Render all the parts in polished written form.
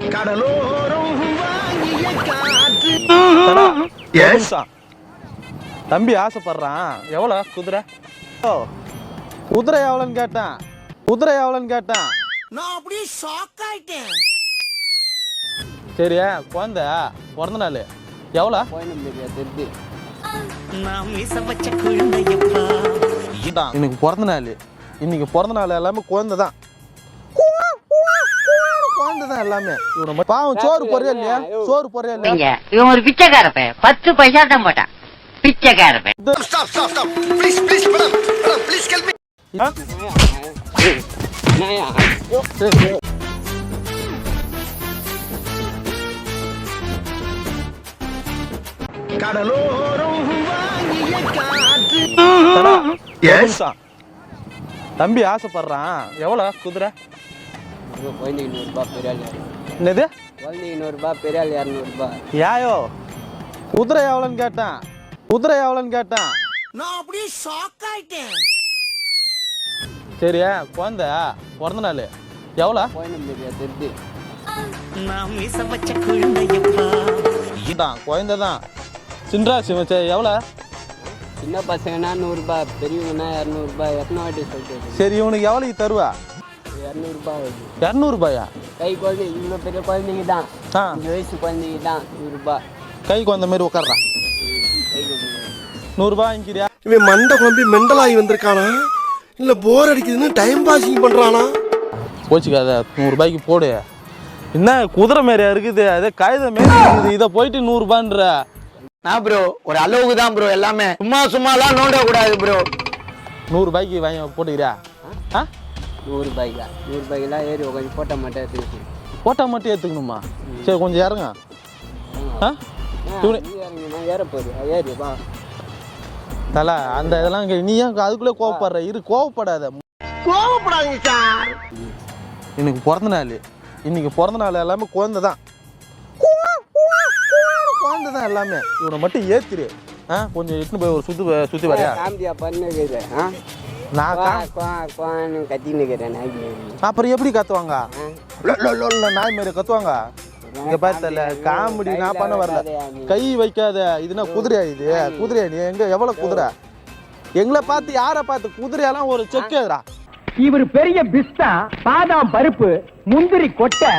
கடலோரம் வாங்கிய காற்று. தம்பி ஆசைப்படுறான். எவ்வளோ குதிரை? குதிரை எவ்வளோன்னு கேட்டேன். குதிரை எவ்வளோன்னு கேட்டேன். நான் அப்படியே ஷாக் ஆயிட்டேன். சரியா குழந்தை பிறந்த நாள் எவ்வளோ? இன்னைக்கு பிறந்த நாள். இன்னைக்கு பிறந்த நாள் எல்லாமே குழந்தை தான். குழந்தை தான் எல்லாமே. இவனை பாவம் சோறு போறியா இல்லையா? சோறு போறியா இல்லையா? இவன் ஒரு பிச்சைக்காரப்ப 10 பைசா தான் போட்டான். பிச்சைக்காரப்ப. கடலோரம் வாங்கிய காற்று. தம்பி ஆசைப்படுறான். எவ்வளோ குதிரை? என்னது? 200 பெரியாள் 200. யாயோ குதிரை எவ்வளோன்னு கேட்டேன். குதிரை எவ்வளோன்னு கேட்டேன். நான் அப்படியே ஷாக் ஆயிட்டேன். சரியா குழந்தை பிறந்த நாள் எவ்வளோ? குழந்தை தான். சின்ரா சிவச்சே எவ்வளோ? சின்ன பசங்கன்னா 100, பெரியவங்கன்னா 200. எத்தனை வாட்டி சொல்லிட்டு? சரி இவனுக்கு எவ்வளோக்கு தருவா? 200. 200 கை குழந்தை இவ்வளோ பெரிய குழந்தைங்க தான். 5 வயசு குழந்தைங்க தான் 100. கை குழந்தை மாதிரி உட்கார்றா. 100 இங்கிறியா? இவன் மண்டை குழம்பி மெண்டலாகி வந்திருக்கானா இல்லை போர் அடிக்குதுன்னு டைம் பாசிங் பண்ணுறானா? போச்சுக்காத 100 போடு. என்ன குதிரை மாரியா இருக்குது? அதே காகித மாரி இருக்குது. இதை போயிட்டு 100 நான் ப்ரோ ஒரு அளவுக்கு தான் ப்ரோ. எல்லாமே சும்மாலாம் நோண்ட கூடாது ப்ரோ. 100 வாங்கி போட்டுக்கிறியா? 100 ஏறி கொஞ்சம் போட்டோ மட்டும் எடுத்துக்கிட்டு. போட்டோ மட்டும் ஏற்றுக்கணுமா? சரி கொஞ்சம் இறங்க. ஏற போகுது ஏறி வா தலை. அந்த இதெல்லாம் நீ ஏன் அதுக்குள்ளே கோவப்படுற? கோவப்படாத. கோவப்படாதீங்க சார். எனக்கு பிறந்த நாள். இன்னைக்கு பிறந்த நாள் எல்லாமே குழந்தை தான். குழந்தை தான் எல்லாமே. இவனை மட்டும் ஏத்திரு. கொஞ்சம் எட்டுன்னு போய் ஒரு சுற்றி வரையா? காம்பியா பண்ணுகிறேன். நான் கத்தின்னு அப்புறம் எப்படி கத்துவாங்க? நாய் மாரி கத்துவாங்க. இங்க பார்த்தல காமெடி நான் பண்ண வரல. கை வைக்காத. இதுனா குதிரையா? இது குதிரையா? நீ எங்க எவ்வளவு குதிரை? எங்களை பார்த்து யாரை பார்த்து குதிரையெல்லாம் ஒரு செக்குறா. இவர் பெரிய பிஸ்தா, பாதாம் பருப்பு, முந்திரி கொட்டை.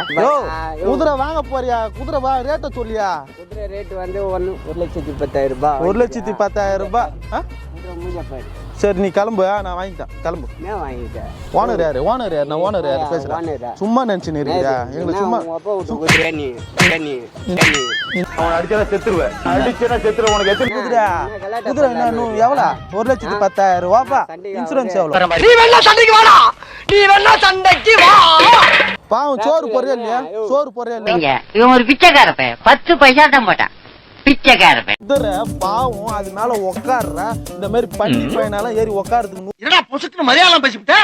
குதிரை வாங்க போறியா? குதிரை வா ரேட்ட சொல்லியா? குதிரை ரேட் வந்து 1,10,000. 1,10,000. சரி நீ கிளம்பு. நான் வாங்கிட்டேன். கிளம்பு. ஓனர் யாரு? ஓனர் யாரு? நான் ஓனர் யாரு பேசுறேன். சும்மா நினைச்சுன்னு இருக்கியா? எங்களுக்கு சும்மா அவன் அடிச்சா செத்துருவேன். அடிச்சா செத்துருவேன். உனக்கு எத்தனை குதிரை? குதிரை என்ன எவ்வளோ? 1,10,000 ரூபாப்பா. இன்சூரன்ஸ் எவ்வளோ? நீ வேணா சண்டைக்கு வாடா. நீ வேணா சண்டைக்கு வா. பாவம் சோறு போறியா இல்லையா? சோறு போறியா இல்லையா? இவன் ஒரு பிச்சைக்காரப்ப 10 பைசா தான் போட்டான். பிச்சைக்காரப்ப. குதிரை பாவம் அது மேல உட்காடுற. இந்த மாதிரி பண்ணி பையனால ஏறி உட்காருதுக்கு என்னடா பொசுக்கு மலையாளம் பேசிவிட்ட?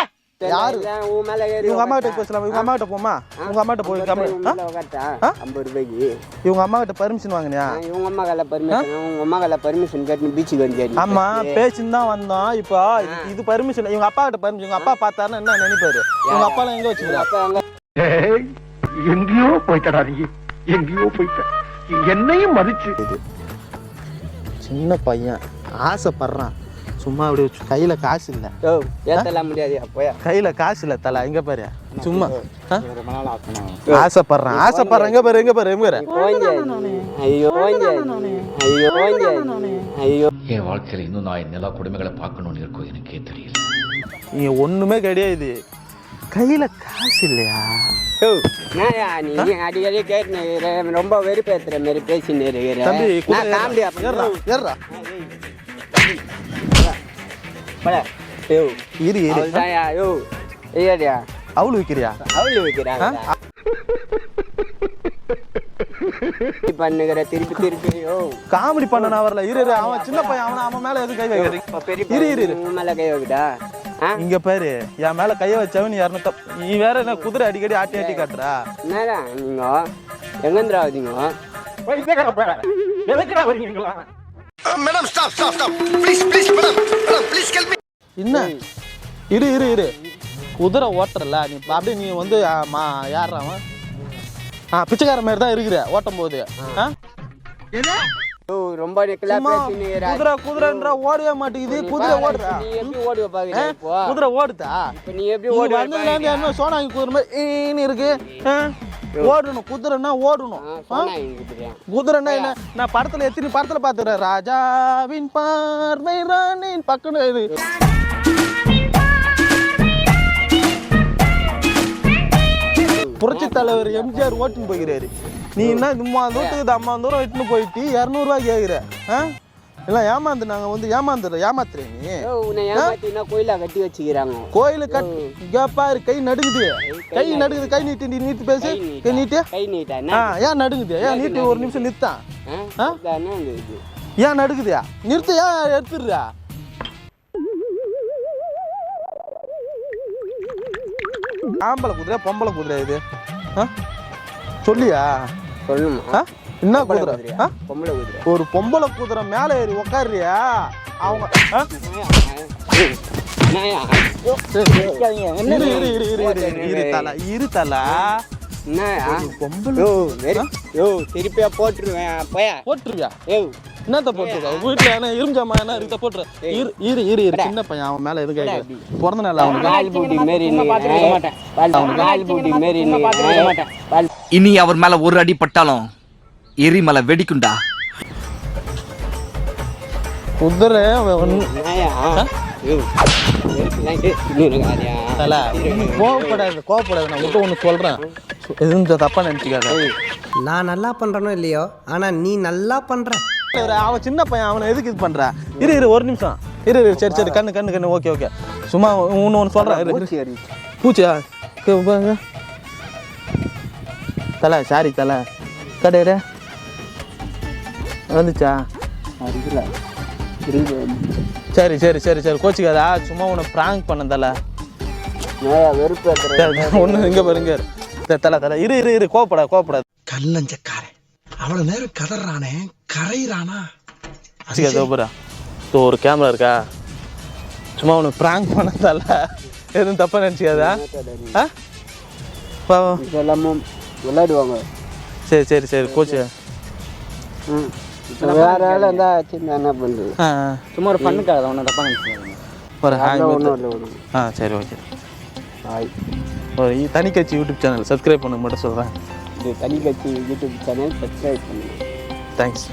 யாரு? உன் மேல ஏறி இவங்க அம்மா கிட்ட பேசலாம். இவங்க அம்மா கிட்ட போமா? உங்க அம்மா கிட்ட போய் 50 ரூபாய்க்கு. இவங்க அம்மா கிட்ட பர்மிஷன் வாங்கினியா? இவங்க அம்மா கால பர்மிஷன். உங்க அம்மா கால பர்மிஷன் கேட்டு பீச்சுக்கு வந்து. ஆமா பேசின்னு தான் வந்தோம். இப்போ இது பர்மிஷன். இவங்க அப்பா கிட்ட பர்மிஷன். இவங்க அப்பா பார்த்தாருன்னா என்ன நினைப்பாரு? இவங்க அப்பா எல்லாம் எங்க வச்சுக்கிறா? எங்கேயோ போயிட்டடா நீ. எங்கேயோ போயிட்ட. என்னையும் மதிச்சு. சின்ன பையன் ஆசைப்படுறான். சும்மா அப்படி கையில காசு இல்ல. ஏத்தலாம் முடியாது. கையில காசு இல்ல தலை. எங்க பாரு சும்மா ஆசைப்படுறான். ஆசைப்படுறான். எங்க பாரு எங்க பாரு எங்க பாரு. ஐயோ ஐயோ என் வாழ்க்கையில இன்னும் நான் நிலா கொடுமைகளை பார்க்கணும்னு இருக்கோ எனக்கே தெரியல. நீங்க ஒண்ணுமே கிடையாது. கையில காசு இல்லையா? நீ அடிக்கடி கேட்டு ரொம்ப வெறுப்பேத்துற மாரி பேசின்னு இருக்கிறேன். அவளு விக்கிறியா? அவளு விக்கிறாங்க பண்ணுகிற திருப்பி திருப்பி. காமெடி பண்ண வரல. இரு அவன் சின்ன பையன். அவன் மேல எதுவும் கை வைக்க மேல கை வைக்கிட்டா? இங்க பாரு என் மேல கைய வச்சவன் நீ 200. நீ வேற என்ன குதிரை அடிக்கடி ஆட்டி ஆட்டி காட்டுறா? என்னடா நீங்க எங்கந்திரா வரீங்க? Madam stop stop stop please please madam please help me. என்ன இரு குதிரை ஓட்டுறல நீ அப்படியே. நீ வந்து யார் அவன்? பிச்சைக்கார மாதிரி தான் இருக்கிற ஓட்டும் போது ரொம்ப நெக்கலா பேசினீரா குதிரைன்ற ஓடவே மாட்டேங்குது குதிரை ஓடுறா நீ எப்படி ஓடுவ பாக்குற இப்போ குதிரை ஓடுதா இப்போ நீ எப்படி ஓடுவ வந்ததுல என்ன சோனாங்கி குதிரை மாதிரி இருக்கு ஓடணும் குதிரைன்னா ஓடணும் குதிரைன்னா என்ன நான் படத்துல எத்தனை படத்துல பாத்துக்கிறேன் ராஜாவின் பார்வை ராணின் பக்கத்துல இது புரட்சி தலைவர் எம்ஜிஆர் ஓட்டுன்னு போய்கிறாரு நீ என்ன இம்மா தூரத்துக்கு அம்மா தூரம் இட்டுன்னு போயிட்டு 200 ரூபாய் கேட்குற எல்லாம் ஏமாந்து நாங்கள் வந்து ஏமாத்துறேன் நீ உன்னை ஏமாத்தினா கோயிலா கட்டி வச்சுக்கிறாங்க கோயிலு கட்டி இங்கே பாரு கை நடுங்குது கை நீட்டி பேசு கை நீட்டு ஏன் நடுங்குது ஏன் நீட்டி ஒரு நிமிஷம் நிறுத்தான் ஏன் நடுக்குதியா நிறுத்த ஏன் எடுத்துடுறா ஆம்பளை குதிரை பொம்பளை குதிரை இது சொல்லியா சொல்லுமா என்ன குதிரை பொம்பளை குதிரை ஒரு பொம்பளை குதிரை மேல ஏறி உக்காரியா அவங்க இரு தலை திருப்பியா போட்டுருவியா என்னத்த போட்டுருக்கா வீட்டுல என்ன இரும்ஜாமா என்ன இருக்க போட்டுரு இரு சின்ன பையன் அவன் மேல எதுவும் கேட்க பிறந்த நாள் அவனுக்கு இனி அவர் மேல ஒரு அடி பட்டாலும் எரிமலை வெடிக்குண்டா குதிரை கோவப்படாது நான் மட்டும் ஒன்று சொல்றேன் எதுவும் தப்பா நினைச்சுக்காத நான் நல்லா பண்றனோ இல்லையோ ஆனா நீ நல்லா பண்ற அவன் சின்ன பையன் அவனை எதுக்கு இது பண்ற இரு ஒரு நிமிஷம் இரு சரி கண்ணு ஓகே சும்மா ஒன்று சொல்றேன் பூச்சியா தலை சாரி தலை கடையிற வந்துச்சா சரி கோச்சிக்காதா சும்மா உன்னை ப்ராங்க் பண்ண தலை ஒன்று இங்கே பாருங்க தலை இரு கோவப்படாது கல்லஞ்சக்காரன் அவ்வளவு நேரம் கதறானே கரையிறானா ஒரு கேமரா இருக்கா சும்மா உனக்கு ப்ராங்க் பண்ணதால எதுவும் தப்பா நினைச்சிக்காதா விளையாடுவாங்க சரி கோச்சு வேற ஆள் இருந்தா என்ன பண்றது சும்மா ஒரு பண்ணுக்காத ஒன்றும் தப்பா நினைச்சுக்காங்க சரி ஓகே ஒரு தனி கட்சி யூடியூப் சேனல் சப்ஸ்கிரைப் பண்ண மட்டும் சொல்கிறேன் இது தனி கட்சி யூடியூப் சேனல் சப்ஸ்கிரைப் பண்ணுங்க தேங்க்ஸ்